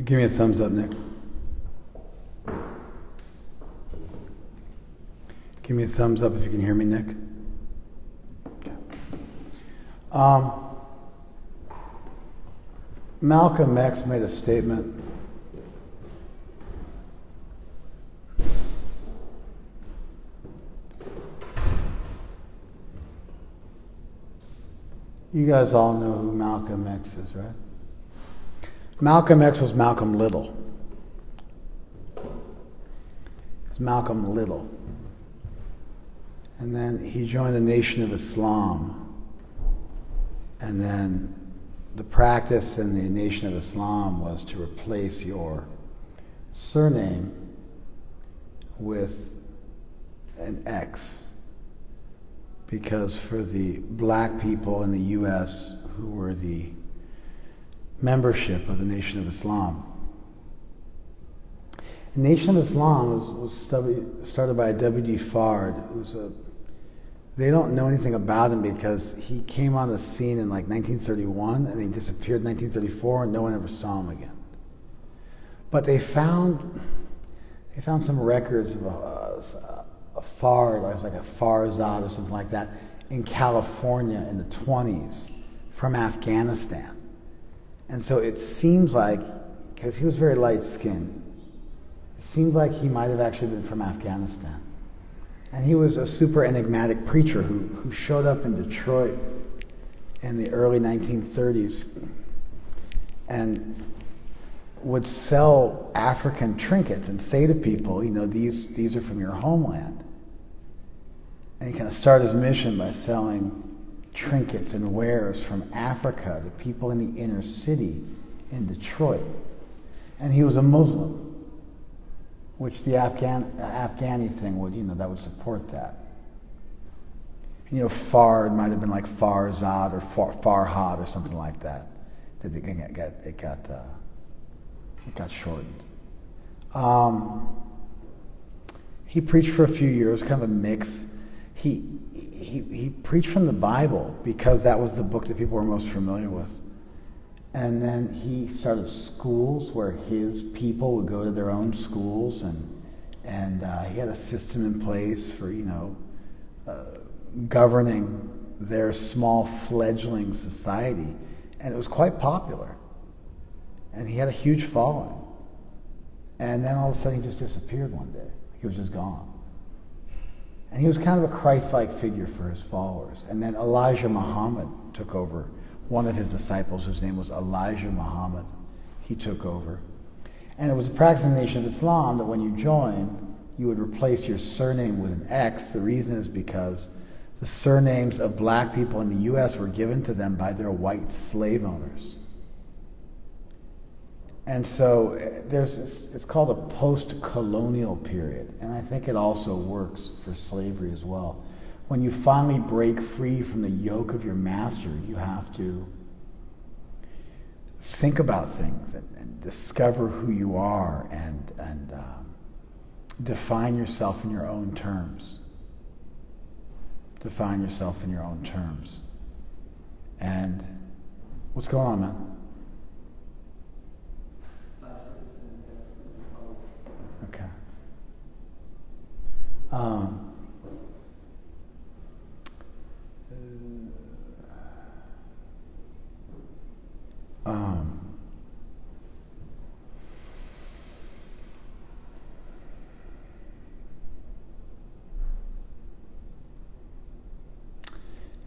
Give me a thumbs up, Nick. Give me a thumbs up if you can hear me, Nick. Okay. Malcolm X made a statement. You guys all know who Malcolm X is, right? Malcolm X was Malcolm Little. It's Malcolm Little. And then he joined the Nation of Islam. And then the practice in the Nation of Islam was to replace your surname with an X. Because for the black people in the U.S. who were the membership of the Nation of Islam, the Nation of Islam was started by W.D. Fard, they don't know anything about him because he came on the scene in like 1931 and he disappeared in 1934 and no one ever saw him again. But they found some records of a Fard, it was like a Farzad or something like that, in California in the 20s from Afghanistan. And so it seems like, because he was very light-skinned, it seemed like he might have actually been from Afghanistan. And he was a super enigmatic preacher who showed up in Detroit in the early 1930s and would sell African trinkets and say to people, these are from your homeland. And he kind of started his mission by selling trinkets and wares from Africa to people in the inner city in Detroit. And he was a Muslim, which the Afghani thing would, that would support that. Fard might have been like Farzad or Farhad or something like that. It got shortened. He preached for a few years, kind of a mix. He preached from the Bible because that was the book that people were most familiar with. And then he started schools where his people would go to their own schools, and he had a system in place for governing their small fledgling society, and it was quite popular. And he had a huge following. And then all of a sudden he just disappeared one day. He was just gone. And he was kind of a Christ-like figure for his followers. And then Elijah Muhammad took over. One of his disciples, whose name was Elijah Muhammad, he took over. And it was a practice in the Nation of Islam that when you joined, you would replace your surname with an X. The reason is because the surnames of black people in the U.S. were given to them by their white slave owners. And so it's called a post-colonial period, and I think it also works for slavery as well. When you finally break free from the yoke of your master, you have to think about things and discover who you are and define yourself in your own terms. Define yourself in your own terms. And what's going on, man? Okay.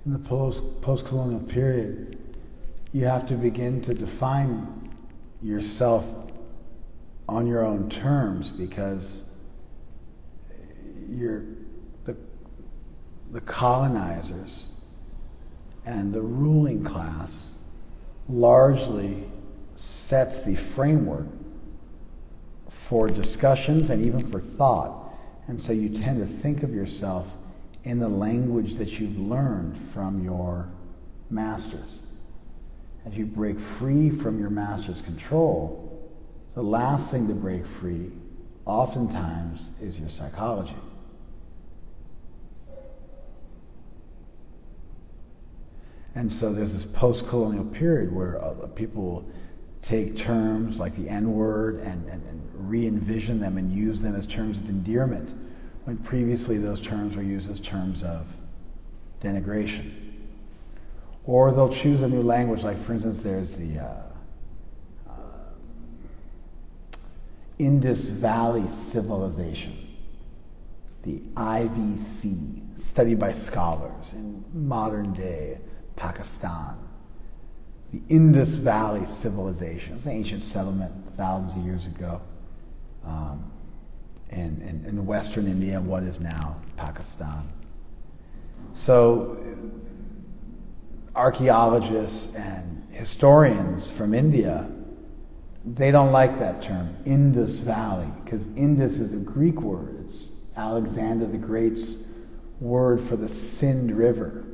In the post-colonial period, you have to begin to define yourself on your own terms, because the colonizers and the ruling class largely sets the framework for discussions and even for thought. And so you tend to think of yourself in the language that you've learned from your masters. As you break free from your master's control, the last thing to break free oftentimes is your psychology. And so there's this post-colonial period where people take terms like the N-word and re-envision them and use them as terms of endearment, when previously those terms were used as terms of denigration. Or they'll choose a new language, like for instance there's the Indus Valley Civilization, the IVC, studied by scholars in modern day Pakistan. The Indus Valley Civilization. It was an ancient settlement thousands of years ago in western India, what is now Pakistan. So archaeologists and historians from India, they don't like that term, Indus Valley, because Indus is a Greek word. It's Alexander the Great's word for the Sindh River.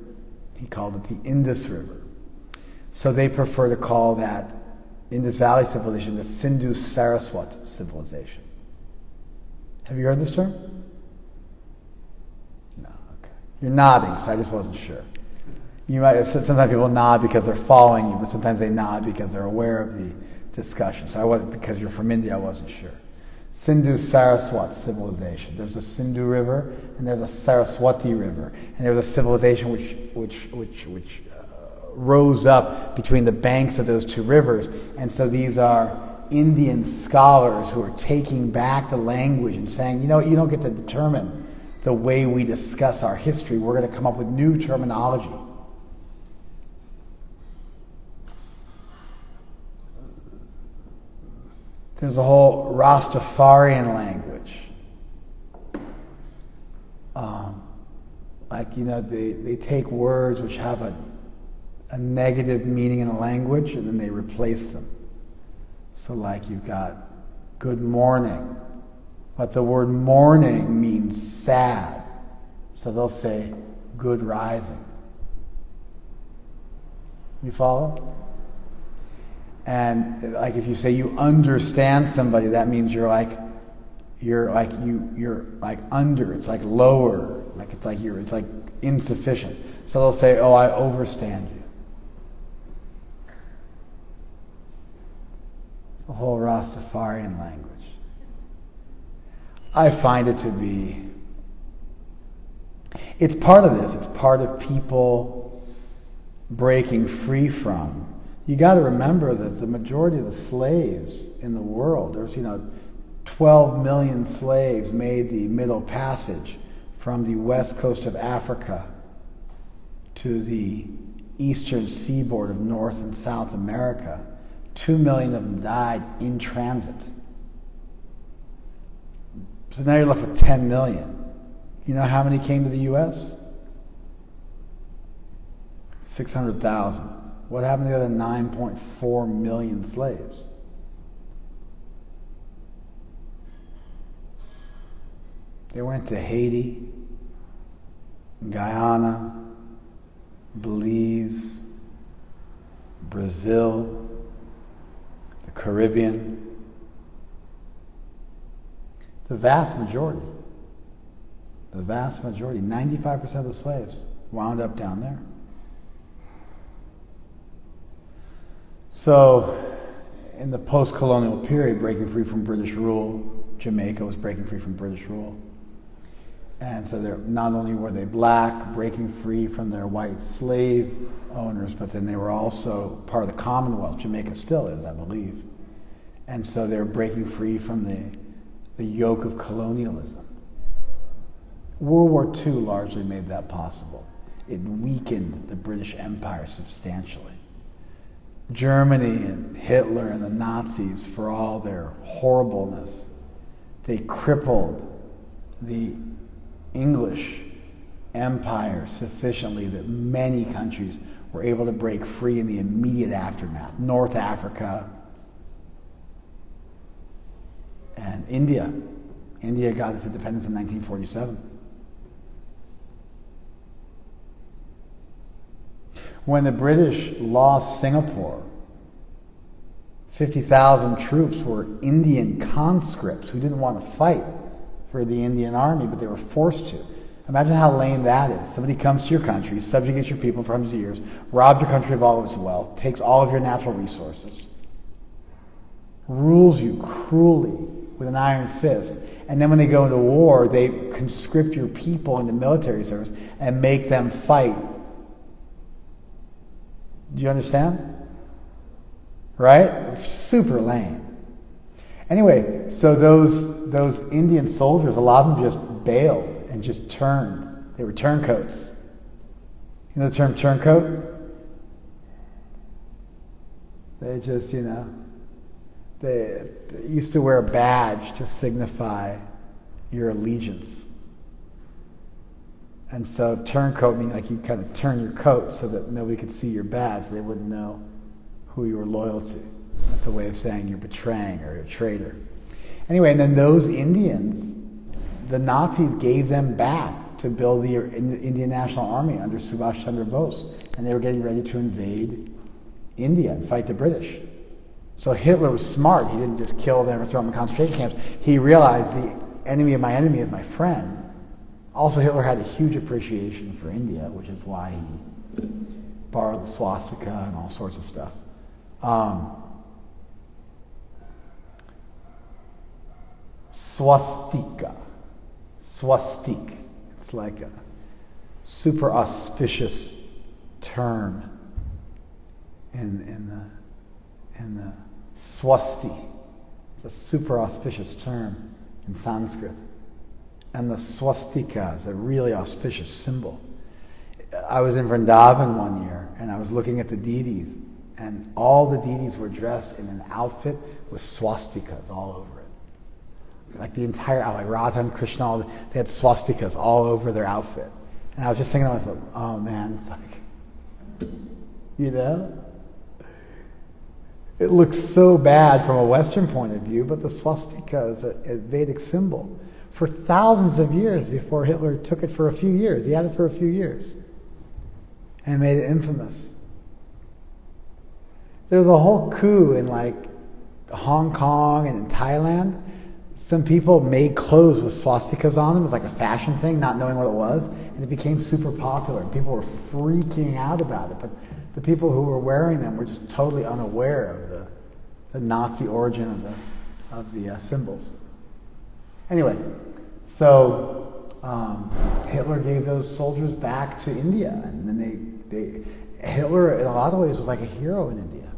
He called it the Indus River. So they prefer to call that Indus Valley civilization the Sindhu-Saraswat civilization. Have you heard this term? No, okay. You're nodding, so I just wasn't sure. You might have said sometimes people nod because they're following you, but sometimes they nod because they're aware of the discussion. So I wasn't, because you're from India, I wasn't sure. Sindhu-Saraswat civilization. There's a Sindhu River and there's a Saraswati River, and there's a civilization which rose up between the banks of those two rivers. And so these are Indian scholars who are taking back the language and saying, you know, you don't get to determine the way we discuss our history. We're going to come up with new terminology. There's a whole Rastafarian language. They take words which have a negative meaning in a language and then they replace them. So like you've got good morning, but the word morning means sad. So they'll say good rising. You follow? And like if you say you understand somebody, that means you're like under, it's like lower, it's like insufficient. So they'll say, oh, I overstand you. It's the whole Rastafarian language. I find it to be, it's part of this, it's part of people breaking free from. You got to remember that the majority of the slaves in the world, there's 12 million slaves made the Middle Passage from the west coast of Africa to the eastern seaboard of North and South America. 2 million of them died in transit. So now you're left with 10 million. You know how many came to the U.S.? 600,000. What happened to the other 9.4 million slaves? They went to Haiti, Guyana, Belize, Brazil, the Caribbean. The vast majority, 95% of the slaves wound up down there. So, in the post-colonial period, breaking free from British rule, Jamaica was breaking free from British rule. And so not only were they black, breaking free from their white slave owners, but then they were also part of the Commonwealth. Jamaica still is, I believe. And so they were breaking free from the yoke of colonialism. World War II largely made that possible. It weakened the British Empire substantially. Germany and Hitler and the Nazis, for all their horribleness, they crippled the English empire sufficiently that many countries were able to break free in the immediate aftermath. North Africa and India. India got its independence in 1947. When the British lost Singapore, 50,000 troops were Indian conscripts who didn't want to fight for the Indian army, but they were forced to. Imagine how lame that is. Somebody comes to your country, subjugates your people for hundreds of years, robs your country of all of its wealth, takes all of your natural resources, rules you cruelly with an iron fist. And then when they go into war, they conscript your people into military service and make them fight. Do you understand? Right? Super lame. Anyway, so those Indian soldiers, a lot of them just bailed and just turned. They were turncoats. You know the term turncoat? They just, they used to wear a badge to signify your allegiance. And so turncoat means like you kind of turn your coat so that nobody could see your badge. They wouldn't know who you were loyal to. That's a way of saying you're betraying or you're a traitor. Anyway, and then those Indians, the Nazis gave them back to build the Indian National Army under Subhash Chandra Bose. And they were getting ready to invade India and fight the British. So Hitler was smart. He didn't just kill them or throw them in concentration camps. He realized the enemy of my enemy is my friend. Also, Hitler had a huge appreciation for India, which is why he borrowed the swastika and all sorts of stuff. Swastika. Swastik. It's like a super auspicious term in the swasti. It's a super auspicious term in Sanskrit. And the swastika is a really auspicious symbol. I was in Vrindavan one year, and I was looking at the deities, and all the deities were dressed in an outfit with swastikas all over it. Like the entire outfit, Radha and Krishna, they had swastikas all over their outfit. And I was just thinking to myself, oh man, it's like, it looks so bad from a Western point of view, but the swastika is a Vedic symbol. For thousands of years before Hitler took it for a few years. He had it for a few years and made it infamous. There was a whole coup in like Hong Kong and in Thailand. Some people made clothes with swastikas on them. It was like a fashion thing, not knowing what it was. And it became super popular. And people were freaking out about it. But the people who were wearing them were just totally unaware of the Nazi origin of the symbols. Anyway, so Hitler gave those soldiers back to India, and then Hitler, in a lot of ways, was like a hero in India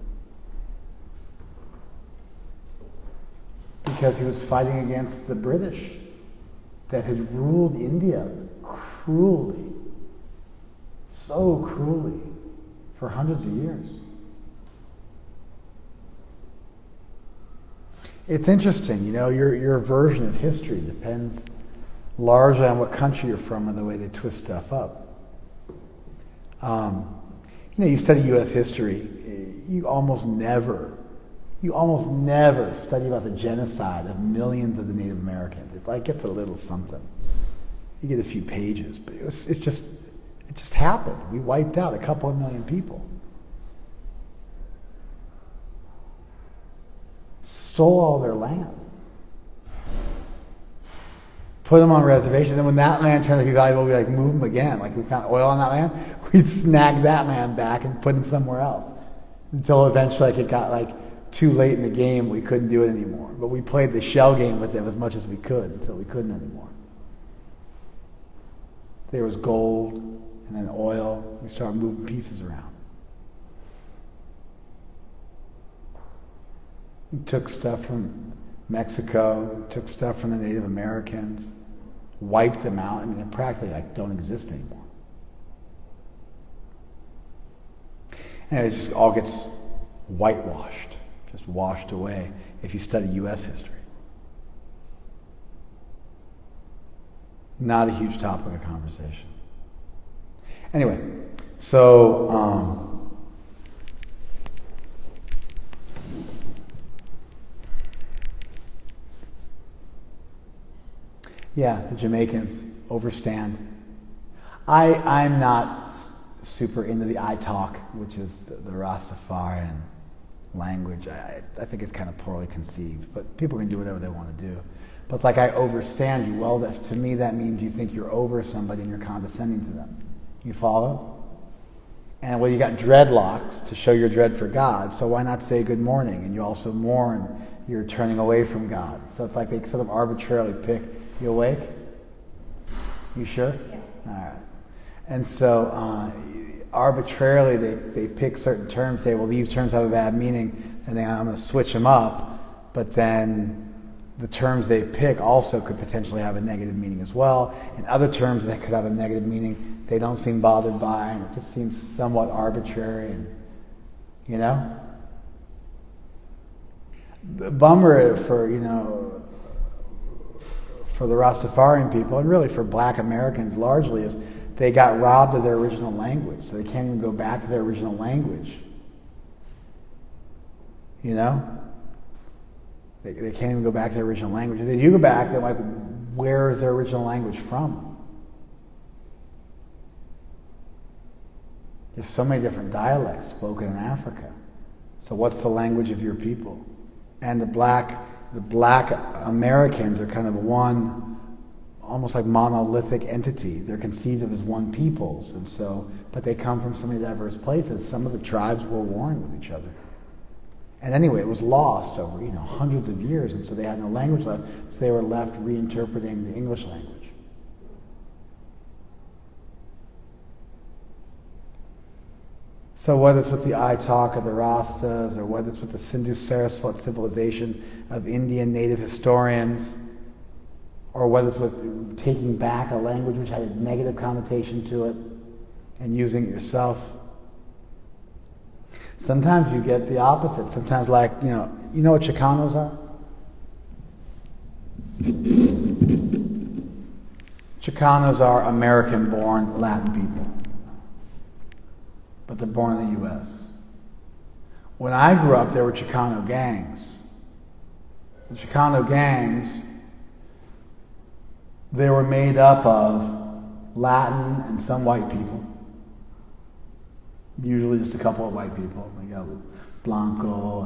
because he was fighting against the British that had ruled India cruelly, so cruelly, for hundreds of years. It's interesting, your version of history depends largely on what country you're from and the way they twist stuff up. You study U.S. history, you almost never study about the genocide of millions of the Native Americans. It's like it's a little something. You get a few pages, but it just happened. We wiped out a couple of million people. Stole all their land. Put them on reservations, and when that land turned out to be valuable, we move them again. Like we found oil on that land, we'd snag that land back and put him somewhere else. Until eventually it got too late in the game, we couldn't do it anymore. But we played the shell game with them as much as we could until we couldn't anymore. There was gold and then oil. We started moving pieces around. We took stuff from Mexico, took stuff from the Native Americans, wiped them out. I mean, they practically don't exist anymore. And it just all gets whitewashed, just washed away if you study U.S. history. Not a huge topic of conversation. Anyway, so the Jamaicans overstand. I'm not super into the I talk, which is the Rastafarian language. I think it's kind of poorly conceived, but people can do whatever they want to do. But it's like I overstand you. Well, to me that means you think you're over somebody and you're condescending to them. You follow? And you got dreadlocks to show your dread for God, so why not say good morning? And you also mourn you're turning away from God. So it's like they sort of arbitrarily pick. You awake? You sure? Yeah. All right. And so arbitrarily they pick certain terms, say, well, these terms have a bad meaning, and then I'm going to switch them up. But then the terms they pick also could potentially have a negative meaning as well. And other terms that could have a negative meaning, they don't seem bothered by, and it just seems somewhat arbitrary. And, you know? The bummer for, for the Rastafarian people, and really for black Americans largely, is they got robbed of their original language. So they can't even go back to their original language. You know? They can't even go back to their original language. If they do go back, they're like, where is their original language from? There's so many different dialects spoken in Africa. So what's the language of your people? And the black Americans are kind of one, almost like monolithic entity. They're conceived of as one peoples, and so, but they come from so many diverse places. Some of the tribes were warring with each other. And anyway, it was lost over, hundreds of years, and so they had no language left, so they were left reinterpreting the English language. So whether it's with the I talk of the Rastas, or whether it's with the Sindhu-Saraswat civilization of Indian native historians, or whether it's with taking back a language which had a negative connotation to it and using it yourself, sometimes you get the opposite. Sometimes, like, you know what Chicanos are? Chicanos are American-born Latin people, but they're born in the U.S. When I grew up, there were Chicano gangs. The Chicano gangs, they were made up of Latin and some white people. Usually just a couple of white people. You got Blanco,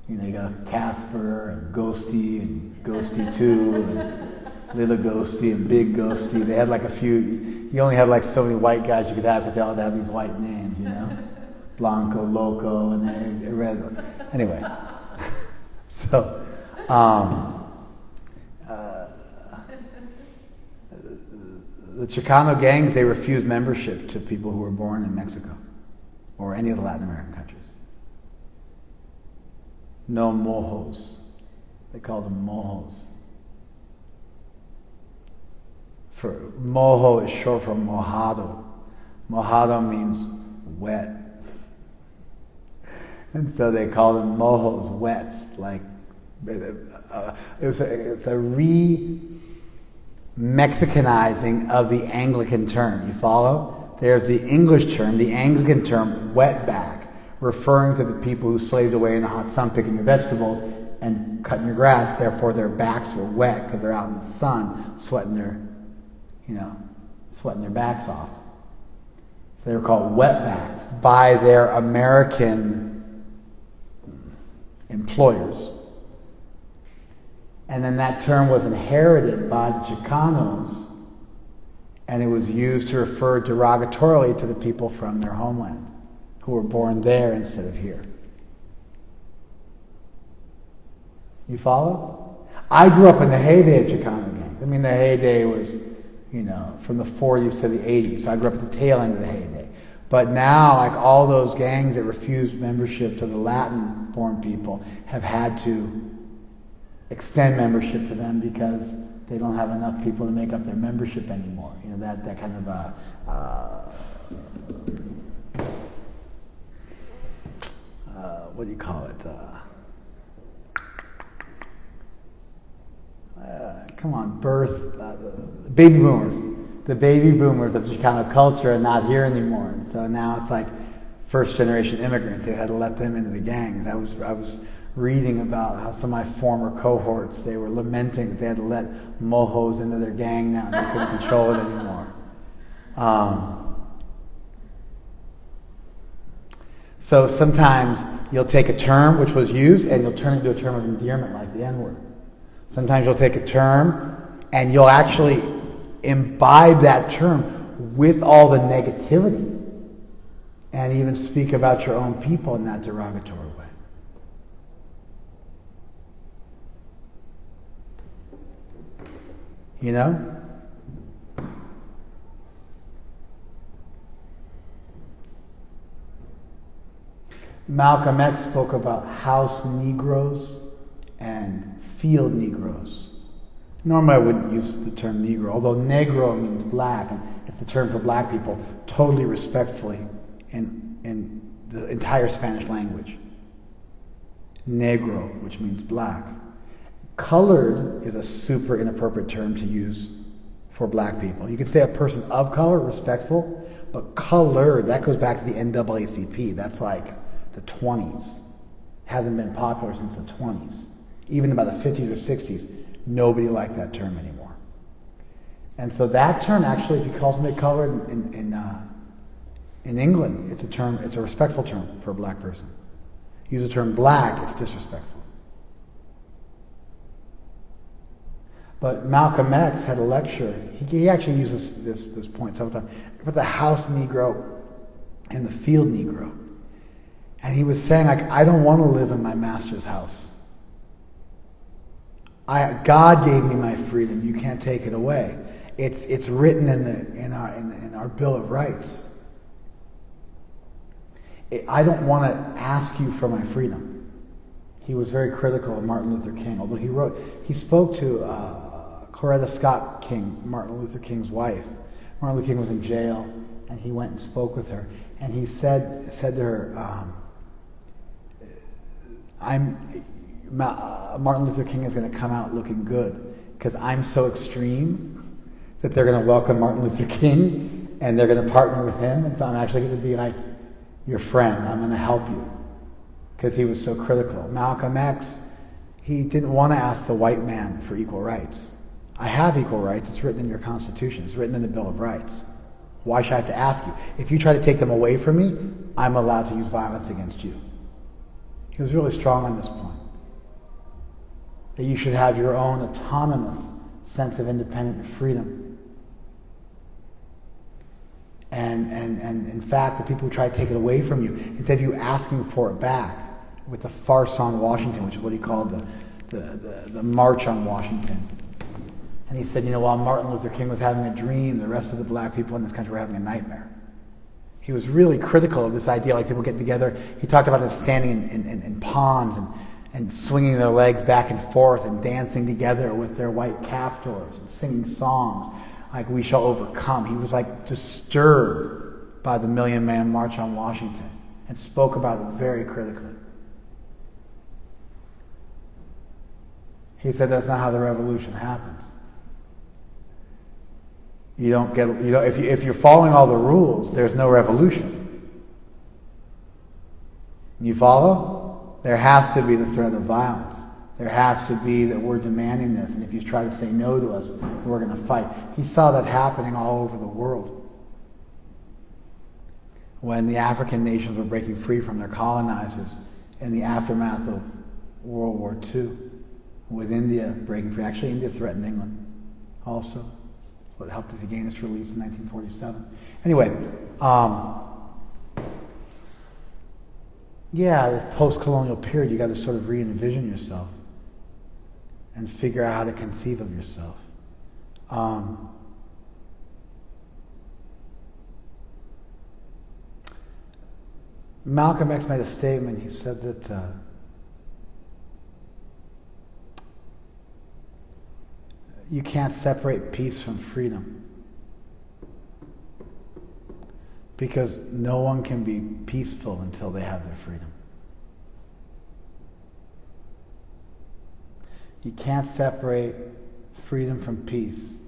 and you got Casper, and Ghosty 2, and Little Ghosty, and Big Ghosty. They had like a few. You only had like so many white guys you could have because they all have these white names, Blanco, Loco, and they read. Anyway, so the Chicano gangs, they refused membership to people who were born in Mexico or any of the Latin American countries. No mojos. They called them mojos. Mojo is short for mojado. Mojado means wet. And so they called them mojos, wets. Like, it's a re-Mexicanizing of the Anglican term. You follow? There's the English term, the Anglican term, wetback, referring to the people who slaved away in the hot sun picking your vegetables and cutting your grass. Therefore, their backs were wet because they're out in the sun, sweating their backs off. So they were called wetbacks by their American employers. And then that term was inherited by the Chicanos, and it was used to refer derogatorily to the people from their homeland who were born there instead of here. You follow? I grew up in the heyday of Chicano gangs. I mean, the heyday was, from the 40s to the 80s. So I grew up at the tail end of the heyday. But now, like, all those gangs that refused membership to the Latin-born people have had to extend membership to them because they don't have enough people to make up their membership anymore. That kind of what do you call it? Come on, baby boomers. The baby boomers of Chicano culture are not here anymore. And so now it's like first generation immigrants. They had to let them into the gangs. I was reading about how some of my former cohorts, they were lamenting that they had to let mojos into their gang now and they couldn't control it anymore. So sometimes you'll take a term which was used and you'll turn it into a term of endearment like the N-word. Sometimes you'll take a term and you'll actually imbibe that term with all the negativity and even speak about your own people in that derogatory way. You know? Malcolm X spoke about house Negroes and field Negroes. Normally I wouldn't use the term Negro, although Negro means black, and it's a term for black people, totally respectfully in the entire Spanish language. Negro, which means black. Colored is a super inappropriate term to use for black people. You could say a person of color, respectful, but colored, that goes back to the NAACP. That's like the 20s. Hasn't been popular since the 20s. Even by the 50s or 60s, nobody liked that term anymore. And so that term, actually, if you call somebody colored in England, it's a respectful term for a black person. Use the term black, it's disrespectful. But Malcolm X had a lecture. He actually uses this point several times about the house Negro and the field Negro. And he was saying, like, I don't want to live in my master's house. God gave me my freedom. You can't take it away. It's written in our Bill of Rights. I don't want to ask you for my freedom. He was very critical of Martin Luther King, although he spoke to Coretta Scott King, Martin Luther King's wife. Martin Luther King was in jail, and he went and spoke with her, and he said to her, Martin Luther King is going to come out looking good because I'm so extreme that they're going to welcome Martin Luther King and they're going to partner with him, and so I'm actually going to be like your friend. I'm going to help you, because he was so critical. Malcolm X, he didn't want to ask the white man for equal rights. I have equal rights. It's written in your Constitution. It's written in the Bill of Rights. Why should I have to ask you? If you try to take them away from me, I'm allowed to use violence against you. He was really strong on this point. That you should have your own autonomous sense of independent freedom. And in fact, the people who try to take it away from you, instead of you asking for it back, with the farce on Washington, which is what he called the March on Washington. And he said, while Martin Luther King was having a dream, the rest of the black people in this country were having a nightmare. He was really critical of this idea, like people getting together. He talked about them standing in palms and swinging their legs back and forth and dancing together with their white captors and singing songs like "We Shall Overcome." He was like disturbed by the Million Man March on Washington and spoke about it very critically. He said that's not how the revolution happens. If you're following all the rules, there's no revolution. You follow? There has to be the threat of violence. There has to be that we're demanding this, and if you try to say no to us, we're going to fight. He saw that happening all over the world. When the African nations were breaking free from their colonizers in the aftermath of World War II, with India breaking free. Actually, India threatened England also. What helped it to gain its release in 1947. Anyway, this post-colonial period, you got to sort of re-envision yourself and figure out how to conceive of yourself. Malcolm X made a statement. He said that you can't separate peace from freedom, because no one can be peaceful until they have their freedom. You can't separate freedom from peace,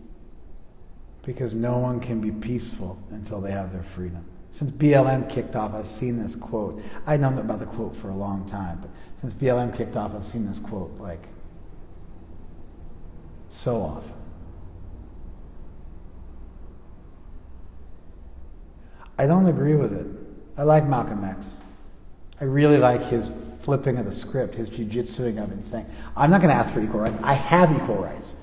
because no one can be peaceful until they have their freedom. Since BLM kicked off, I've seen this quote. I've known about the quote for a long time, but since BLM kicked off, I've seen this quote like so often. I don't agree with it. I like Malcolm X. I really like his flipping of the script, his jiu-jitsuing of it, and saying, I'm not going to ask for equal rights. I have equal rights.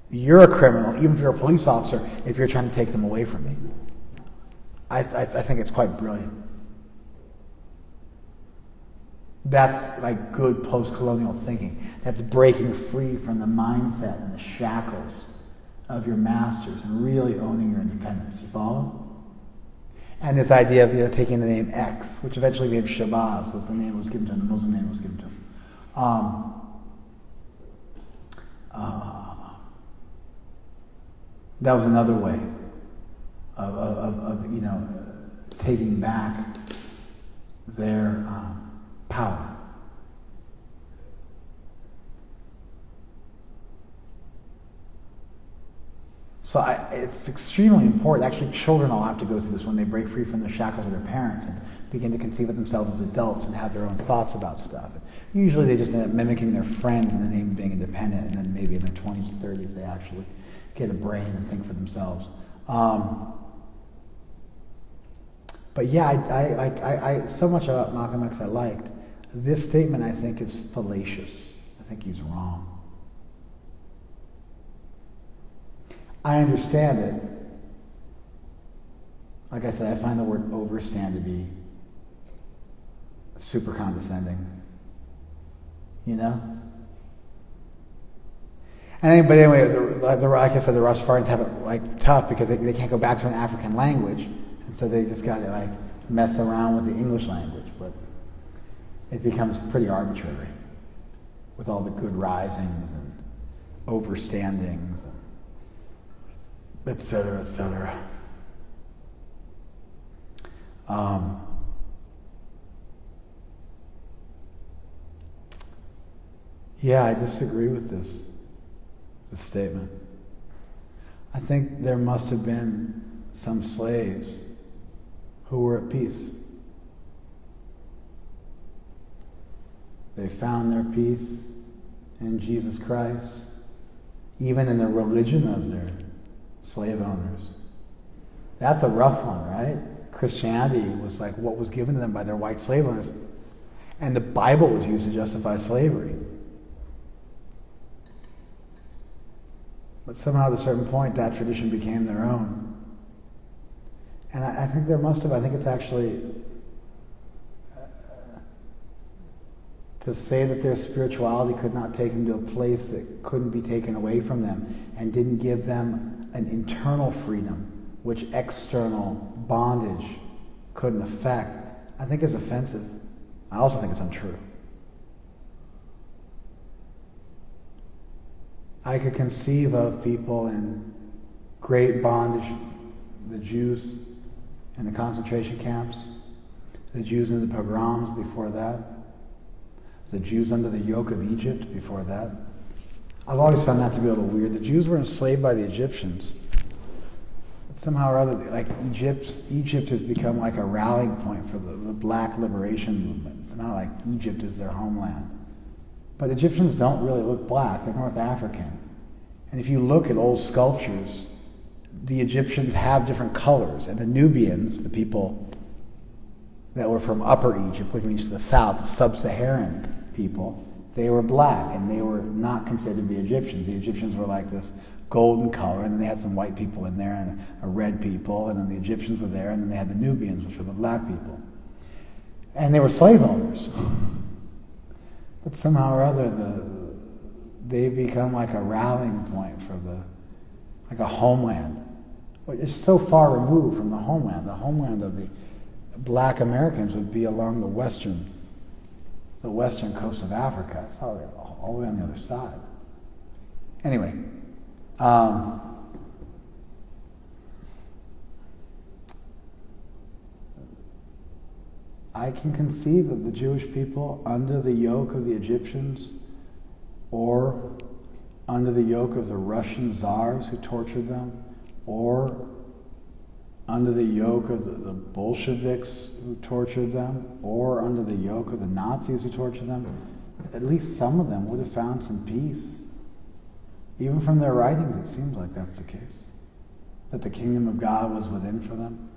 You're a criminal, even if you're a police officer, if you're trying to take them away from me. I think it's quite brilliant. That's like good post-colonial thinking. That's breaking free from the mindset and the shackles of your masters and really owning your independence. You follow? And this idea of taking the name X, which eventually became Shabazz, was the name that was given to him, the Muslim name was given to him. That was another way of taking back their power. So it's extremely important. Actually, children all have to go through this when they break free from the shackles of their parents and begin to conceive of themselves as adults and have their own thoughts about stuff. Usually they just end up mimicking their friends in the name of being independent, and then maybe in their 20s and 30s they actually get a brain and think for themselves. But yeah, I so much about Malcolm X I liked. This statement I think is fallacious. I think he's wrong. I understand it. Like I said, I find the word overstand to be super condescending. But anyway, like I said, the Rastafarians have it tough because they can't go back to an African language, and so they just got to mess around with the English language. But it becomes pretty arbitrary with all the good risings and overstandings, et cetera, et cetera. Yeah, I disagree with this statement. I think there must have been some slaves who were at peace. They found their peace in Jesus Christ, even in the religion of their slave owners. That's a rough one, right? Christianity was like what was given to them by their white slave owners. And the Bible was used to justify slavery. But somehow at a certain point that tradition became their own. And I think there must have, I think it's actually, to say that their spirituality could not take them to a place that couldn't be taken away from them and didn't give them an internal freedom which external bondage couldn't affect, I think is offensive. I also think it's untrue. I could conceive of people in great bondage, the Jews in the concentration camps, the Jews in the pogroms before that, the Jews under the yoke of Egypt before that. I've always found that to be a little weird. The Jews were enslaved by the Egyptians. But somehow or other, Egypt has become like a rallying point for the black liberation movement. It's not like Egypt is their homeland. But Egyptians don't really look black, they're North African. And if you look at old sculptures, the Egyptians have different colors, and the Nubians, the people that were from Upper Egypt, which means the south, the sub-Saharan people, they were black, and they were not considered to be Egyptians. The Egyptians were like this golden color, and then they had some white people in there, and a red people, and then the Egyptians were there, and then they had the Nubians, which were the black people. And they were slave owners. But somehow or other, they become like a rallying point for like a homeland. It's so far removed from the homeland. The homeland of the black Americans would be along the western coast of Africa. It's all the way on the other side. Anyway, I can conceive of the Jewish people under the yoke of the Egyptians or under the yoke of the Russian czars who tortured them, or under the yoke of the Bolsheviks who tortured them, or under the yoke of the Nazis who tortured them. At least some of them would have found some peace. Even from their writings, it seems like that's the case, that the kingdom of God was within for them.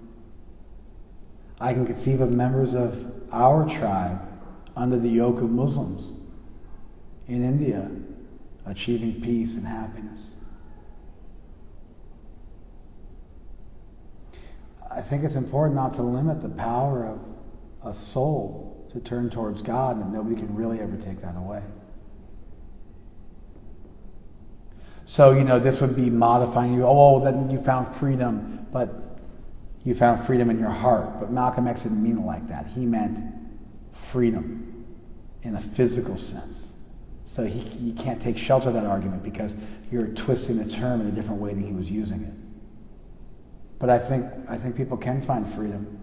I can conceive of members of our tribe under the yoke of Muslims in India achieving peace and happiness. I think it's important not to limit the power of a soul to turn towards God, and nobody can really ever take that away. So, this would be modifying you. Oh, then you found freedom, but you found freedom in your heart. But Malcolm X didn't mean it like that. He meant freedom in a physical sense. So you can't take shelter of that argument because you're twisting the term in a different way than he was using it. But I think people can find freedom.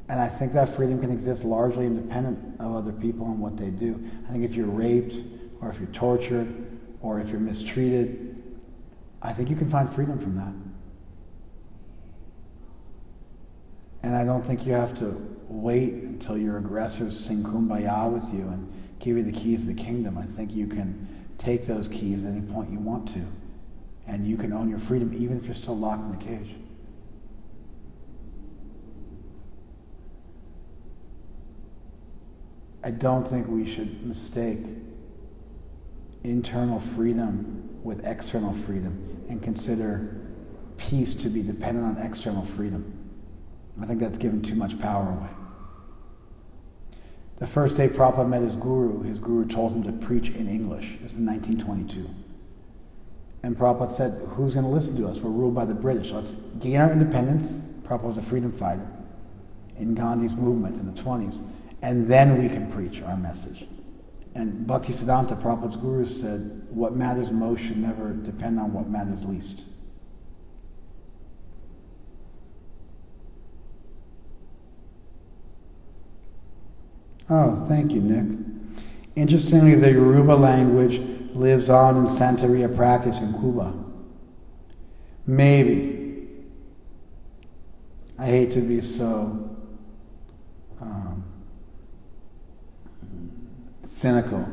And I think that freedom can exist largely independent of other people and what they do. I think if you're raped, or if you're tortured, or if you're mistreated, I think you can find freedom from that. And I don't think you have to wait until your aggressors sing Kumbaya with you and give you the keys of the kingdom. I think you can take those keys at any point you want to. And you can own your freedom even if you're still locked in the cage. I don't think we should mistake internal freedom with external freedom and consider peace to be dependent on external freedom. I think that's given too much power away. The first day Prabhupada met his guru told him to preach in English. This is in 1922. And Prabhupada said, who's going to listen to us? We're ruled by the British. Let's gain our independence. Prabhupada was a freedom fighter in Gandhi's movement in the 20s. And then we can preach our message. And Bhaktisiddhanta, Prabhupada's guru, said, what matters most should never depend on what matters least. Oh, thank you, Nick. Interestingly, the Yoruba language lives on in Santeria practice in Cuba. Maybe. I hate to be so cynical.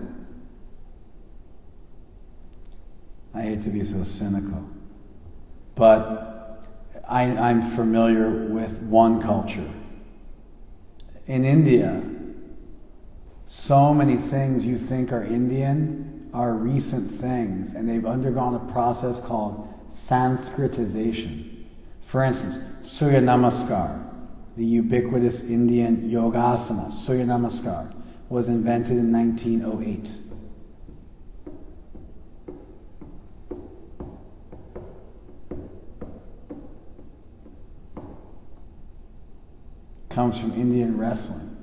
I hate to be so cynical. But I'm familiar with one culture. In India, so many things you think are Indian are recent things, and they've undergone a process called Sanskritization. For instance, Surya Namaskar, the ubiquitous Indian yogasana, Surya Namaskar, was invented in 1908. Comes from Indian wrestling.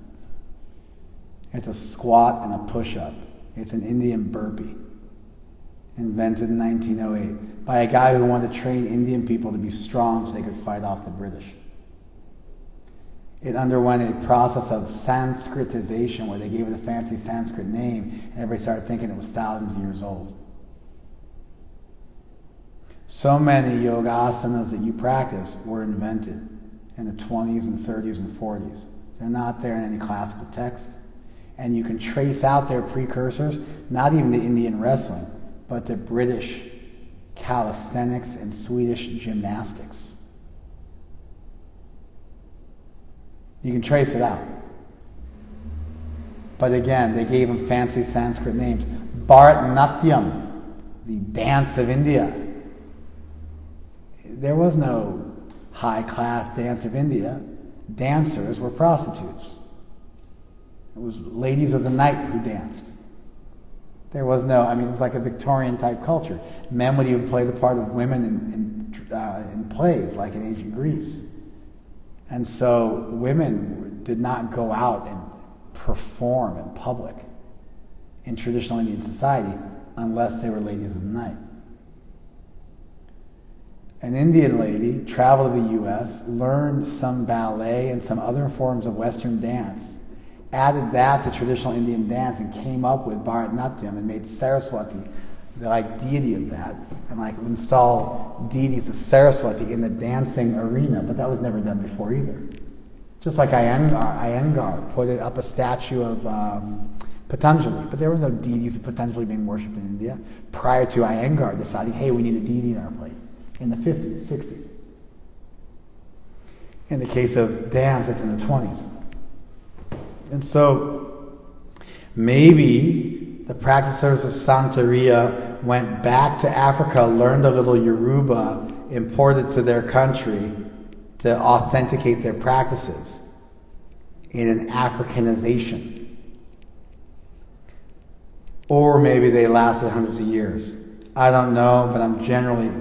It's a squat and a push-up. It's an Indian burpee. Invented in 1908 by a guy who wanted to train Indian people to be strong so they could fight off the British. It underwent a process of Sanskritization where they gave it a fancy Sanskrit name and everybody started thinking it was thousands of years old. So many yoga asanas that you practice were invented in the 20s and 30s and 40s. They're not there in any classical text. And you can trace out their precursors, not even to Indian wrestling, but to British calisthenics and Swedish gymnastics. You can trace it out. But again, they gave them fancy Sanskrit names. Bharatanatyam, the dance of India. There was no high-class dance of India. Dancers were prostitutes. It was ladies of the night who danced. There was no, it was like a Victorian type culture. Men would even play the part of women in plays, like in ancient Greece. And so women did not go out and perform in public in traditional Indian society unless they were ladies of the night. An Indian lady traveled to the U.S., learned some ballet and some other forms of Western dance, added that to traditional Indian dance and came up with Bharatanatyam and made Saraswati the deity of that, and install deities of Saraswati in the dancing arena, but that was never done before either. Just like Iyengar put up a statue of Patanjali, but there were no deities of Patanjali being worshipped in India prior to Iyengar deciding, hey, we need a deity in our place, in the 50s, 60s. In the case of dance, it's in the 20s. And so maybe the practitioners of Santeria went back to Africa, learned a little Yoruba, imported to their country to authenticate their practices in an Africanization. Or maybe they lasted hundreds of years. I don't know, but I'm generally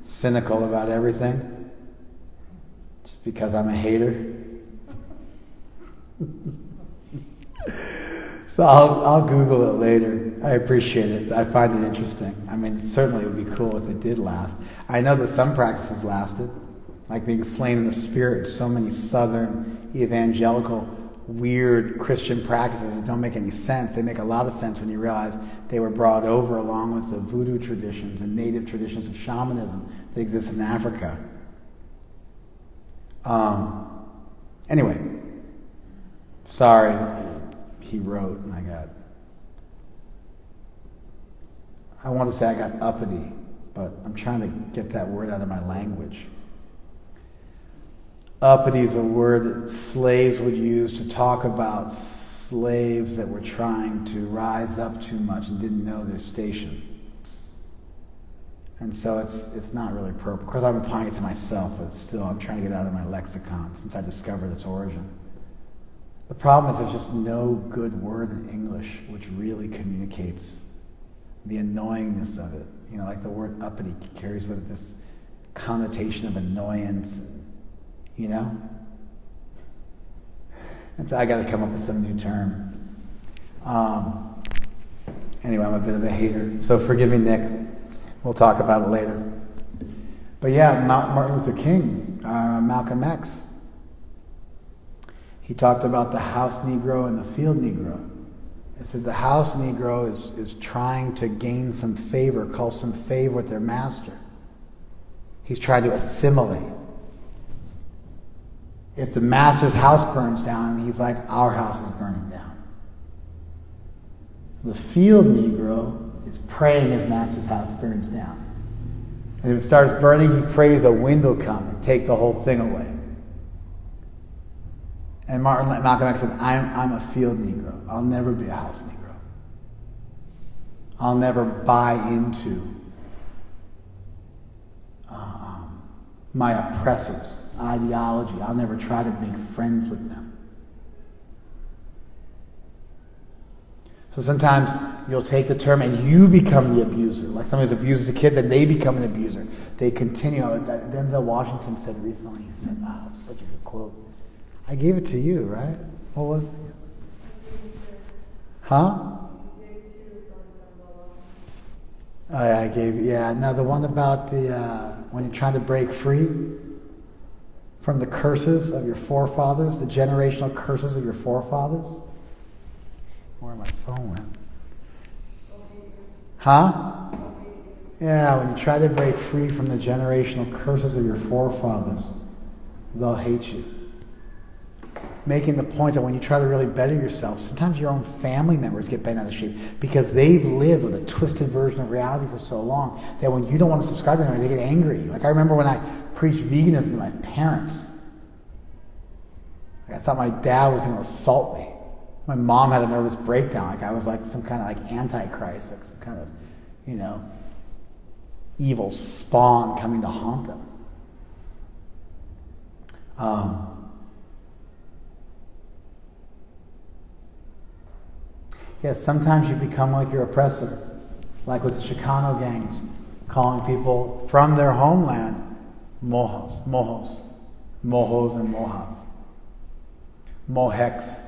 cynical about everything. Just because I'm a hater. So I'll Google it later. I appreciate it. I find it interesting. I mean, certainly it would be cool if it did last. I know that some practices lasted, like being slain in the spirit. So many southern evangelical weird Christian practices that don't make any sense. They make a lot of sense when you realize they were brought over along with the voodoo traditions and native traditions of shamanism that exist in Africa. Anyway, sorry, he wrote, and I want to say I got uppity, but I'm trying to get that word out of my language. Uppity is a word that slaves would use to talk about slaves that were trying to rise up too much and didn't know their station. And so it's not really appropriate. Of course, I'm applying it to myself, but still, I'm trying to get it out of my lexicon since I discovered its origin. The problem is there's just no good word in English which really communicates the annoyingness of it. You know, like the word uppity carries with it this connotation of annoyance, you know? And so I got to come up with some new term. Anyway, I'm a bit of a hater, so forgive me, Nick. We'll talk about it later. But yeah, Martin Luther King, Malcolm X, he talked about the house Negro and the field Negro. He said the house Negro is trying to gain some favor, call some favor with their master. He's trying to assimilate. If the master's house burns down, he's like, our house is burning down. The field Negro is praying his master's house burns down. And if it starts burning, he prays a wind will come and take the whole thing away. And Malcolm X said, I'm a field Negro. I'll never be a house Negro. I'll never buy into my oppressors' ideology. I'll never try to make friends with them. So sometimes you'll take the term and you become the abuser. Like somebody's abuses a kid, then they become an abuser. They continue. Denzel Washington said recently, he said, oh, it's such a good quote. I gave it to you, right? What was it? Huh? Oh yeah, I gave, yeah. No, the one about when you're trying to break free from the curses of your forefathers, the generational curses of your forefathers. Where my phone went? Huh? Yeah, when you try to break free from the generational curses of your forefathers, they'll hate you. Making the point that when you try to really better yourself, sometimes your own family members get bent out of shape because they've lived with a twisted version of reality for so long that when you don't want to subscribe to them, they get angry. Like I remember when I preached veganism to my parents. Like I thought my dad was going to assault me. My mom had a nervous breakdown. Like I was like some kind of like antichrist, like some kind of, you know, evil spawn coming to haunt them. Yes, sometimes you become like your oppressor, like with the Chicano gangs, calling people from their homeland mojos and mojas, mohex.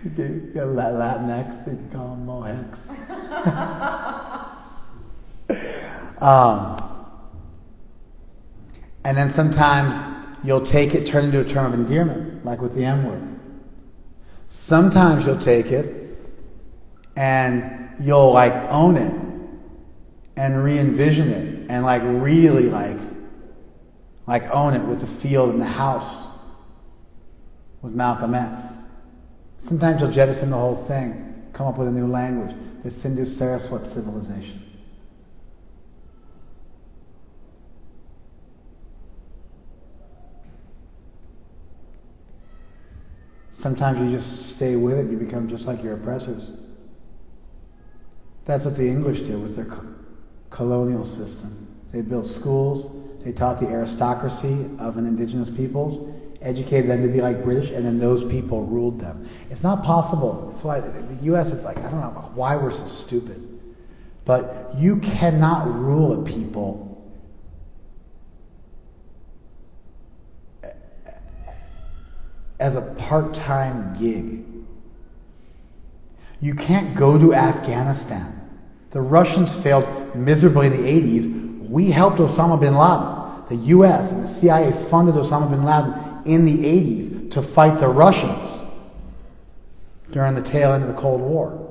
You got Latinx, so you can call them mohex. And then sometimes you'll take it, turn it into a term of endearment, like with the M-word. Sometimes you'll take it and you'll like own it and re-envision it and like really like own it with the field and the house with Malcolm X. Sometimes you'll jettison the whole thing, come up with a new language, the Sindhu-Saraswat civilization. Sometimes you just stay with it, you become just like your oppressors. That's what the English did with their colonial system. They built schools, they taught the aristocracy of an indigenous peoples, educated them to be like British, and then those people ruled them. It's not possible. That's why the U.S. is like, I don't know why we're so stupid. But you cannot rule a people as a part-time gig. You can't go to Afghanistan. The Russians failed miserably in the 80s. We helped Osama bin Laden. The U.S. and the CIA funded Osama bin Laden in the 80s to fight the Russians during the tail end of the Cold War.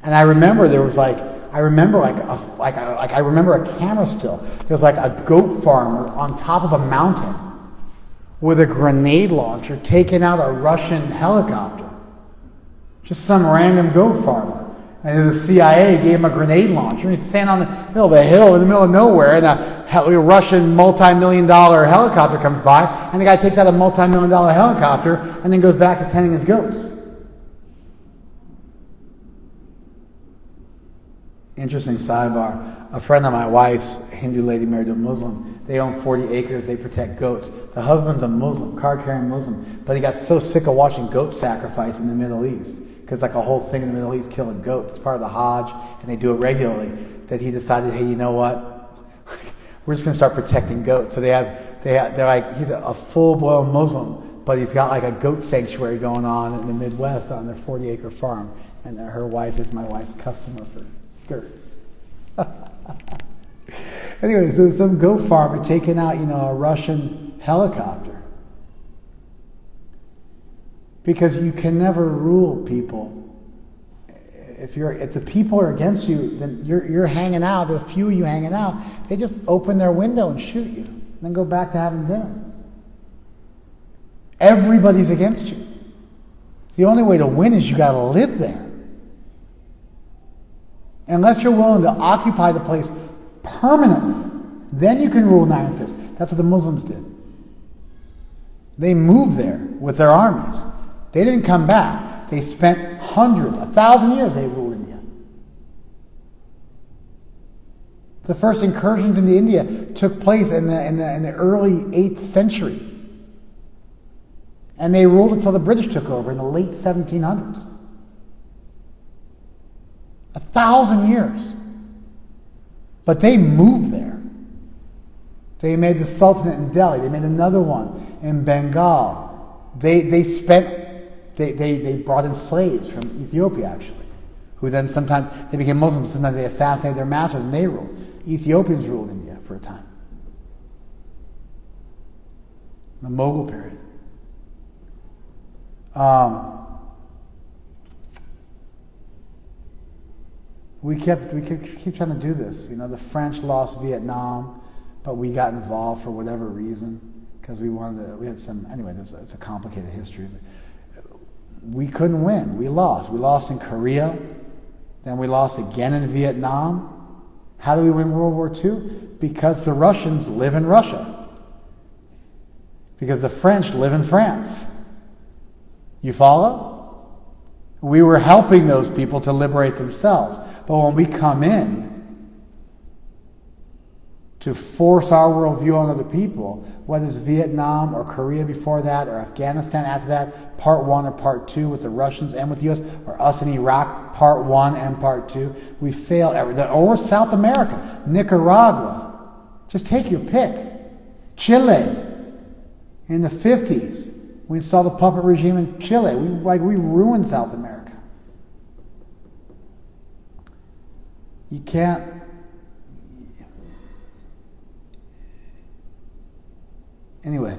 And I remember there was I remember a camera still. There was like a goat farmer on top of a mountain with a grenade launcher taking out a Russian helicopter. Just some random goat farmer. And the CIA gave him a grenade launcher. He's standing on the middle of a hill in the middle of nowhere, and a Russian multi-million-dollar helicopter comes by, and the guy takes out a multi-million-dollar helicopter and then goes back to tending his goats. Interesting sidebar. A friend of my wife's, a Hindu lady married to a Muslim, they own 40 acres, they protect goats. The husband's a Muslim, card-carrying Muslim, but he got so sick of watching goat sacrifice in the Middle East, because like a whole thing in the Middle East killing goats. It's part of the Hajj, and they do it regularly, that he decided, hey, you know what? We're just going to start protecting goats. So they're like, he's a full-blown Muslim, but he's got like a goat sanctuary going on in the Midwest on their 40-acre farm. And her wife is my wife's customer for skirts. Anyway, so some goat farmer taking out, a Russian helicopter. Because you can never rule people. If the people are against you, then you're hanging out. There's a few of you hanging out. They just open their window and shoot you, and then go back to having dinner. Everybody's against you. The only way to win is you got to live there. Unless you're willing to occupy the place permanently, then you can rule an iron fist. That's what the Muslims did. They moved there with their armies. They didn't come back. They spent 1,000 years they ruled India. The first incursions into India took place in the early 8th century. And they ruled until the British took over in the late 1700s. 1,000 years. But they moved there. They made the Sultanate in Delhi. They made another one in Bengal. They brought in slaves from Ethiopia, actually, who then sometimes they became Muslims. Sometimes they assassinated their masters and they ruled. Ethiopians ruled India for a time. The Mughal period. We keep trying to do this. The French lost Vietnam, but we got involved for whatever reason because we had some. Anyway, it's a complicated history. We couldn't win. We lost. We lost in Korea. Then we lost again in Vietnam. How do we win World War II? Because the Russians live in Russia. Because the French live in France. You follow? We were helping those people to liberate themselves. But when we come in to force our worldview on other people, whether it's Vietnam or Korea before that or Afghanistan after that, part 1 or part 2 with the Russians and with the U.S., or us in Iraq, part 1 and part 2, we fail everything. Or South America, Nicaragua, just take your pick. Chile, in the 50s, we installed a puppet regime in Chile. We ruined South America. You can't. Anyway,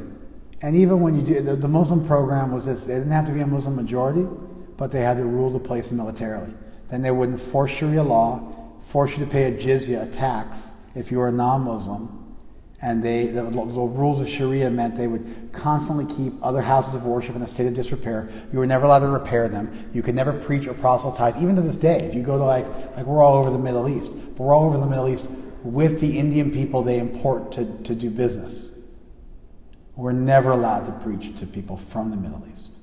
and even when you do, the Muslim program was this: they didn't have to be a Muslim majority, but they had to rule the place militarily. Then they wouldn't force Sharia law, force you to pay a jizya, a tax, if you were a non-Muslim. And the rules of Sharia meant they would constantly keep other houses of worship in a state of disrepair. You were never allowed to repair them. You could never preach or proselytize, even to this day. If you go to like we're all over the Middle East, but we're all over the Middle East with the Indian people they import to do business. We're never allowed to preach to people from the Middle East.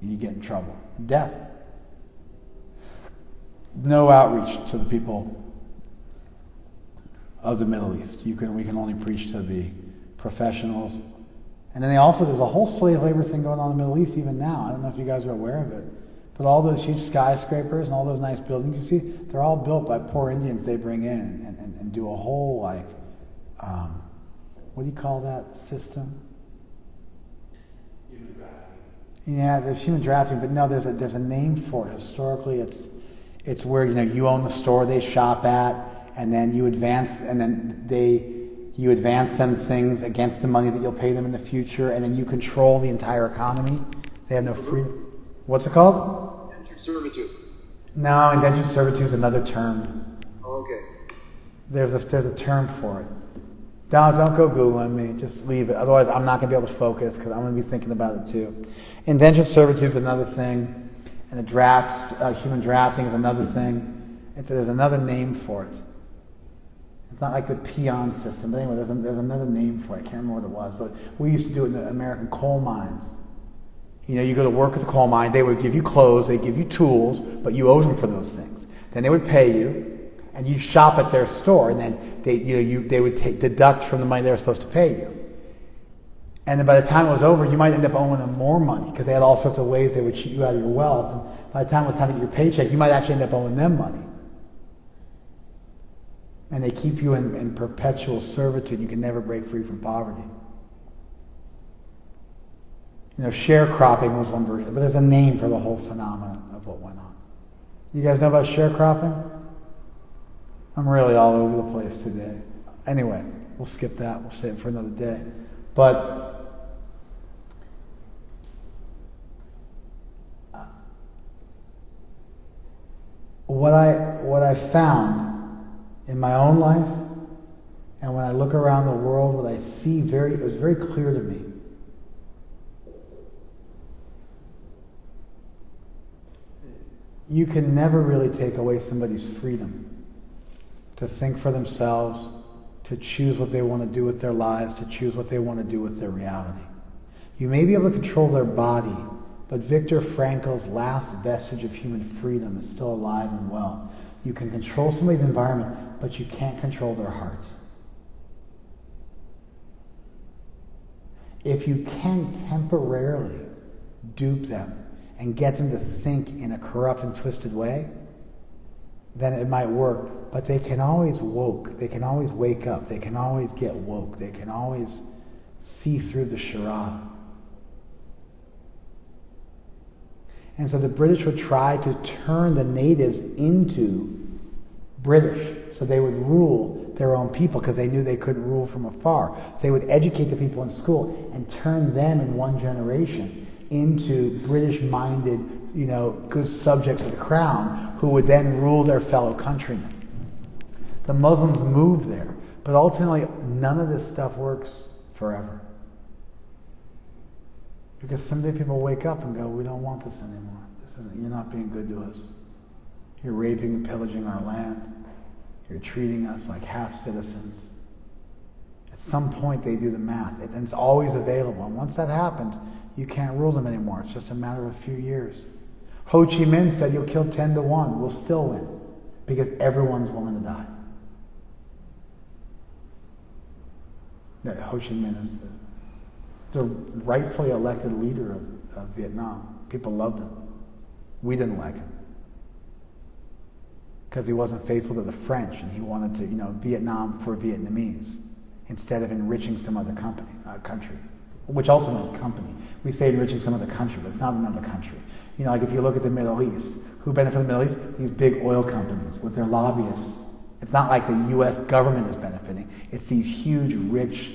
You get in trouble. Death. No outreach to the people of the Middle East. We can only preach to the professionals. And then there's a whole slave labor thing going on in the Middle East even now. I don't know if you guys are aware of it. But all those huge skyscrapers and all those nice buildings you see, they're all built by poor Indians they bring in and do a whole, like, what do you call that system? Human drafting. Yeah, there's human drafting, but no, there's a name for it. Historically, it's where, you own the store they shop at, and then you advance, and then you advance them things against the money that you'll pay them in the future, and then you control the entire economy. They have no freedom. What's it called? Indentured servitude. No, indentured servitude is another term. Oh, okay. There's a term for it. Don't go Googling me. Just leave it. Otherwise, I'm not going to be able to focus because I'm going to be thinking about it too. Indentured servitude is another thing, and the human drafting is another thing. There's another name for it. It's not like the peon system, but anyway, there's another name for it. I can't remember what it was, but we used to do it in the American coal mines. You go to work at the coal mine, they would give you clothes, they'd give you tools, but you owed them for those things. Then they would pay you, and you shop at their store, and then they would deduct from the money they were supposed to pay you. And then by the time it was over, you might end up owing them more money, because they had all sorts of ways they would cheat you out of your wealth. And by the time it was time to get your paycheck, you might actually end up owing them money. And they keep you in perpetual servitude. You can never break free from poverty. Sharecropping was one version, but there's a name for the whole phenomenon of what went on. You guys know about sharecropping? I'm really all over the place today. Anyway, we'll skip that. We'll save it for another day. But what I found in my own life, and when I look around the world, what I see it was very clear to me. You can never really take away somebody's freedom to think for themselves, to choose what they want to do with their lives, to choose what they want to do with their reality. You may be able to control their body, but Viktor Frankl's last vestige of human freedom is still alive and well. You can control somebody's environment, but you can't control their heart. If you can temporarily dupe them and get them to think in a corrupt and twisted way, then it might work. But they can always they can always wake up, they can always get woke, they can always see through the charade. And so the British would try to turn the natives into British, so they would rule their own people because they knew they couldn't rule from afar. So they would educate the people in school and turn them in one generation into British-minded, good subjects of the crown who would then rule their fellow countrymen. The Muslims moved there, but ultimately none of this stuff works forever. Because someday people wake up and go, we don't want this anymore. You're not being good to us. You're raping and pillaging our land. You're treating us like half-citizens. At some point they do the math, and it's always available. And once that happens, you can't rule them anymore. It's just a matter of a few years. Ho Chi Minh said, you'll kill 10 to 1. We'll still win. Because everyone's willing to die. Ho Chi Minh is the rightfully elected leader of Vietnam. People loved him. We didn't like him. Because he wasn't faithful to the French, and he wanted to, Vietnam for Vietnamese, instead of enriching some other country, which also means company. We say enriching some other country, but it's not another country. Like if you look at the Middle East, who benefit from the Middle East? These big oil companies with their lobbyists. It's not like the U.S. government is benefiting. It's these huge, rich,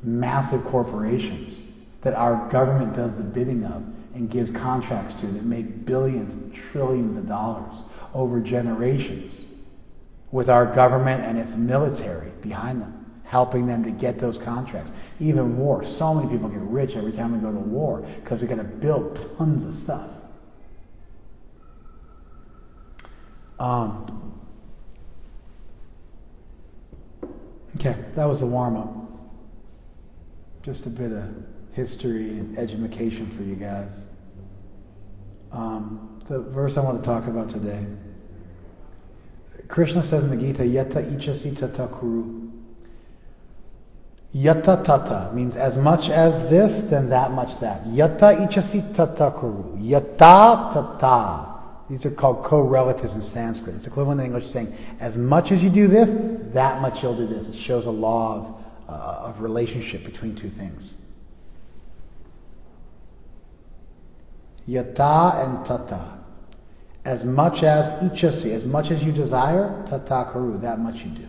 massive corporations that our government does the bidding of and gives contracts to that make billions, trillions of dollars over generations with our government and its military behind them, helping them to get those contracts. Even war. So many people get rich every time we go to war because we got to build tons of stuff. Okay, that was the warm-up. Just a bit of history and education for you guys. The verse I want to talk about today. Krishna says in the Gita, Yata ichasi tata kuru. Yata tata means as much as this, then that much that. Yata ichasi tata kuru. Yata tata. These are called co-relatives in Sanskrit. It's equivalent in English saying, as much as you do this, that much you'll do this. It shows a law of relationship between two things. Yata and tata. As much as ichasi, as much as you desire, tata kuru, that much you do.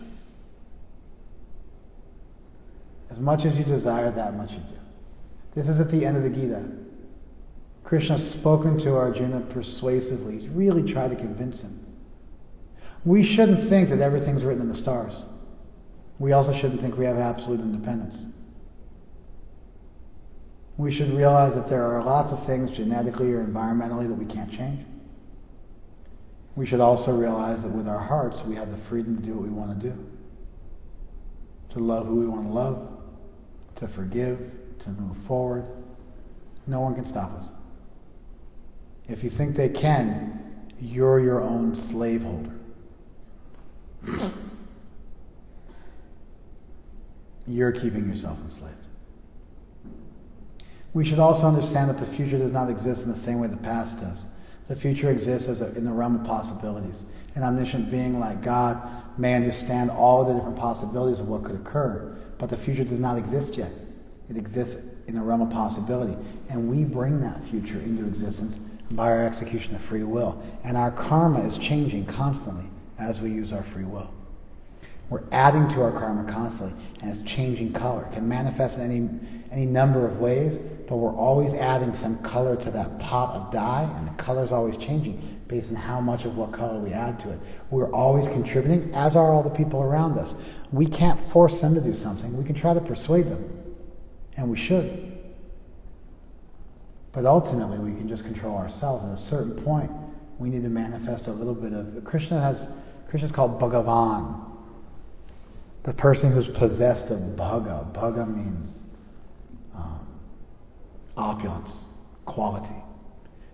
As much as you desire, that much you do. This is at the end of the Gita. Krishna has spoken to Arjuna persuasively. He's really tried to convince him. We shouldn't think that everything's written in the stars. We also shouldn't think we have absolute independence. We should realize that there are lots of things genetically or environmentally that we can't change. We should also realize that with our hearts we have the freedom to do what we want to do. To love who we want to love, to forgive, to move forward. No one can stop us. If you think they can, you're your own slaveholder. You're keeping yourself enslaved. We should also understand that the future does not exist in the same way the past does. The future exists in the realm of possibilities. An omniscient being like God may understand all of the different possibilities of what could occur, but the future does not exist yet. It exists in the realm of possibility, and we bring that future into existence by our execution of free will. And our karma is changing constantly as we use our free will. We're adding to our karma constantly, and it's changing color. It can manifest in any number of ways, but we're always adding some color to that pot of dye, and the color's always changing based on how much of what color we add to it. We're always contributing, as are all the people around us. We can't force them to do something. We can try to persuade them, and we should. But ultimately, we can just control ourselves. At a certain point, we need to manifest a little bit of... Krishna's called Bhagavan, the person who's possessed of bhaga. Bhaga means opulence, quality.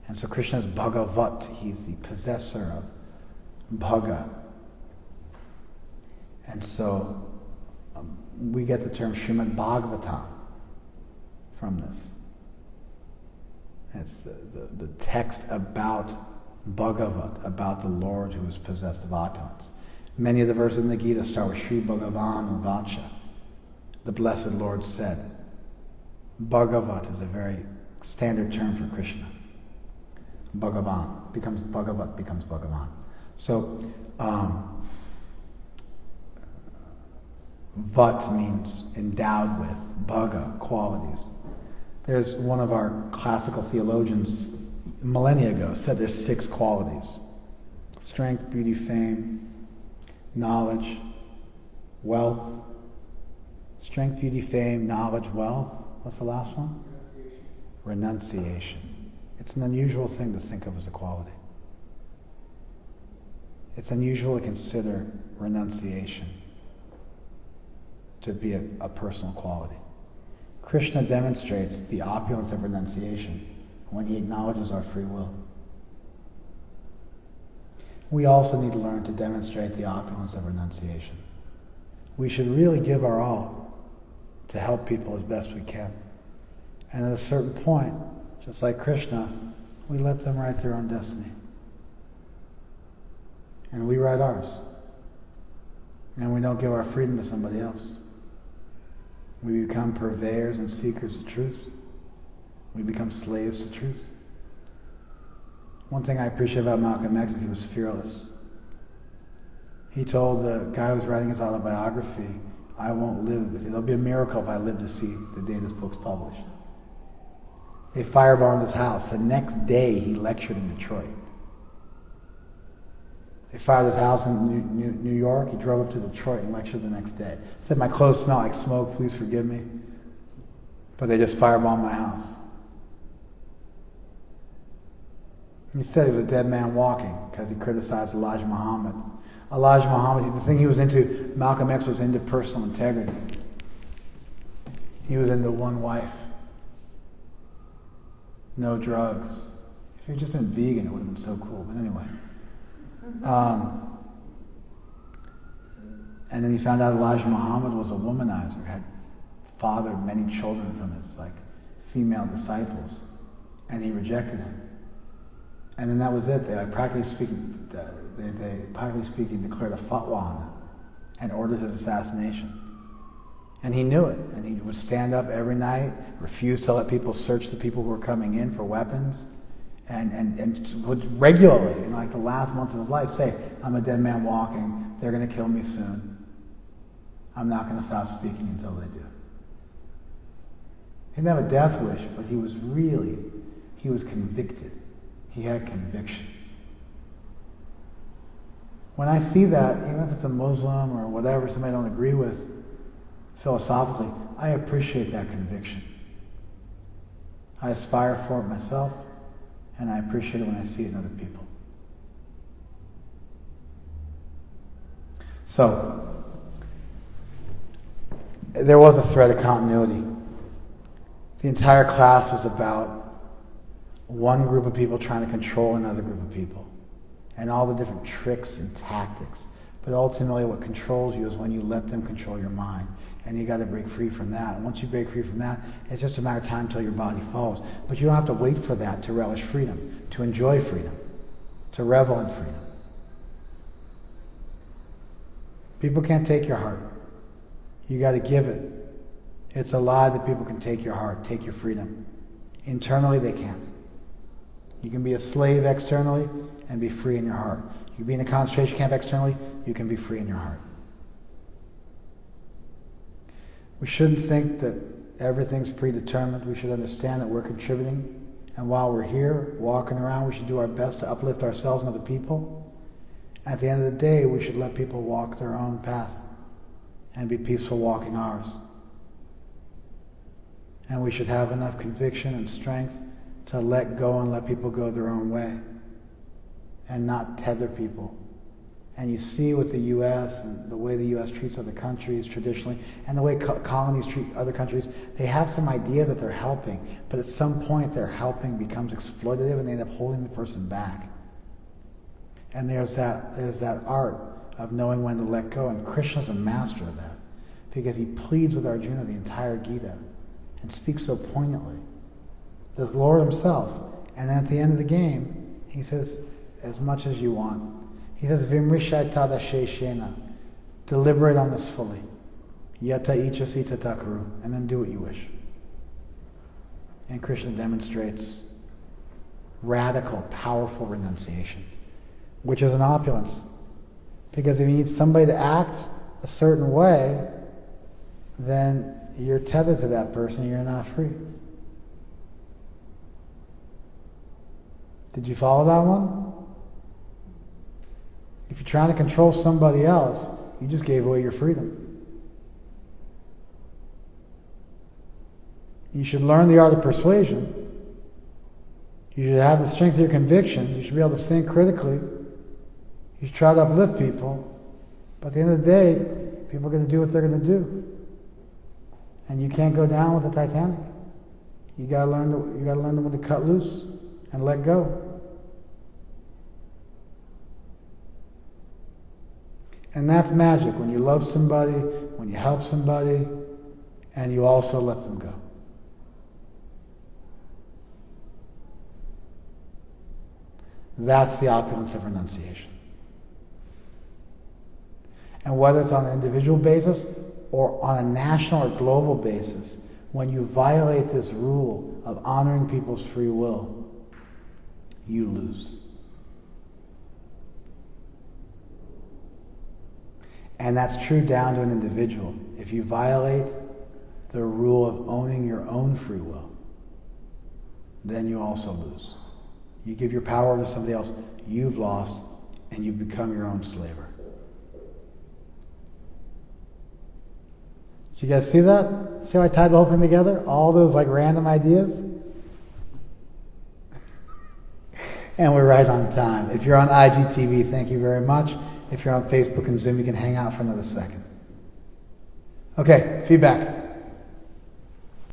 And so Krishna is Bhagavat. He's the possessor of bhaga. And so we get the term Srimad Bhagavatam from this. It's the text about Bhagavat, about the Lord who is possessed of opulence. Many of the verses in the Gita start with Sri Bhagavan Vacha. The Blessed Lord said. Bhagavat is a very standard term for Krishna. Bhagavan becomes Bhagavat, becomes Bhagavan. So, Vat means endowed with, Bhaga, qualities. There's one of our classical theologians millennia ago said there's 6 qualities. Strength, beauty, fame, knowledge, wealth. Strength, beauty, fame, knowledge, wealth. What's the last one? Renunciation. It's an unusual thing to think of as a quality. It's unusual to consider renunciation to be a personal quality. Krishna demonstrates the opulence of renunciation when he acknowledges our free will. We also need to learn to demonstrate the opulence of renunciation. We should really give our all to help people as best we can. And at a certain point, just like Krishna, we let them write their own destiny. And we write ours. And we don't give our freedom to somebody else. We become purveyors and seekers of truth. We become slaves to truth. One thing I appreciate about Malcolm X is he was fearless. He told the guy who was writing his autobiography, I won't live, there'll be a miracle if I live to see the day this book's published. They firebombed his house. The next day he lectured in Detroit. They fired his house in New York. He drove up to Detroit and lectured the next day. He said, my clothes smell like smoke, please forgive me. But they just firebombed my house. He said he was a dead man walking because he criticized Elijah Muhammad. Elijah Muhammad, the thing he was into, Malcolm X was into personal integrity. He was into one wife. No drugs. If he had just been vegan, it would have been so cool. But anyway. And then he found out Elijah Muhammad was a womanizer, had fathered many children from his female disciples, and he rejected him. And then that was it. They practically speaking declared a fatwa on him and ordered his assassination. And he knew it, and he would stand up every night, refuse to let people search the people who were coming in for weapons, and would regularly, in the last months of his life, say, "I'm a dead man walking, they're going to kill me soon. I'm not going to stop speaking until they do." He didn't have a death wish, but he was convicted. He had conviction. When I see that, even if it's a Muslim or whatever, somebody I don't agree with, philosophically, I appreciate that conviction. I aspire for it myself, and I appreciate it when I see it in other people. So, there was a thread of continuity. The entire class was about one group of people trying to control another group of people, and all the different tricks and tactics. But ultimately what controls you is when you let them control your mind. And you got to break free from that. And once you break free from that, it's just a matter of time until your body falls. But you don't have to wait for that to relish freedom, to enjoy freedom, to revel in freedom. People can't take your heart. You got to give it. It's a lie that people can take your heart, take your freedom. Internally, they can't. You can be a slave externally and be free in your heart. You can be in a concentration camp externally, you can be free in your heart. We shouldn't think that everything's predetermined. We should understand that we're contributing. And while we're here, walking around, we should do our best to uplift ourselves and other people. At the end of the day, we should let people walk their own path and be peaceful walking ours. And we should have enough conviction and strength to let go and let people go their own way and not tether people. And you see with the U.S. and the way the U.S. treats other countries traditionally, and the way colonies treat other countries, they have some idea that they're helping, but at some point their helping becomes exploitative and they end up holding the person back. And there's that art of knowing when to let go, and Krishna's a master of that, because he pleads with Arjuna the entire Gita and speaks so poignantly. The Lord himself. And then at the end of the game, he says, as much as you want. He says, Vimrishai tada sheshena. Deliberate on this fully. Yata ichasi tatakuru. And then do what you wish. And Krishna demonstrates radical, powerful renunciation, which is an opulence. Because if you need somebody to act a certain way, then you're tethered to that person, you're not free. Did you follow that one? If you're trying to control somebody else, you just gave away your freedom. You should learn the art of persuasion. You should have the strength of your convictions. You should be able to think critically. You should try to uplift people. But at the end of the day, people are going to do what they're going to do. And you can't go down with the Titanic. You got to learn when to cut loose and let go. And that's magic, when you love somebody, when you help somebody, and you also let them go. That's the opulence of renunciation. And whether it's on an individual basis or on a national or global basis, when you violate this rule of honoring people's free will, you lose. And that's true down to an individual. If you violate the rule of owning your own free will, then you also lose. You give your power to somebody else, you've lost, and you become your own slaver. Did you guys see that? See how I tied the whole thing together? All those random ideas? And we're right on time. If you're on IGTV, thank you very much. If you're on Facebook and Zoom, you can hang out for another second. Okay, feedback.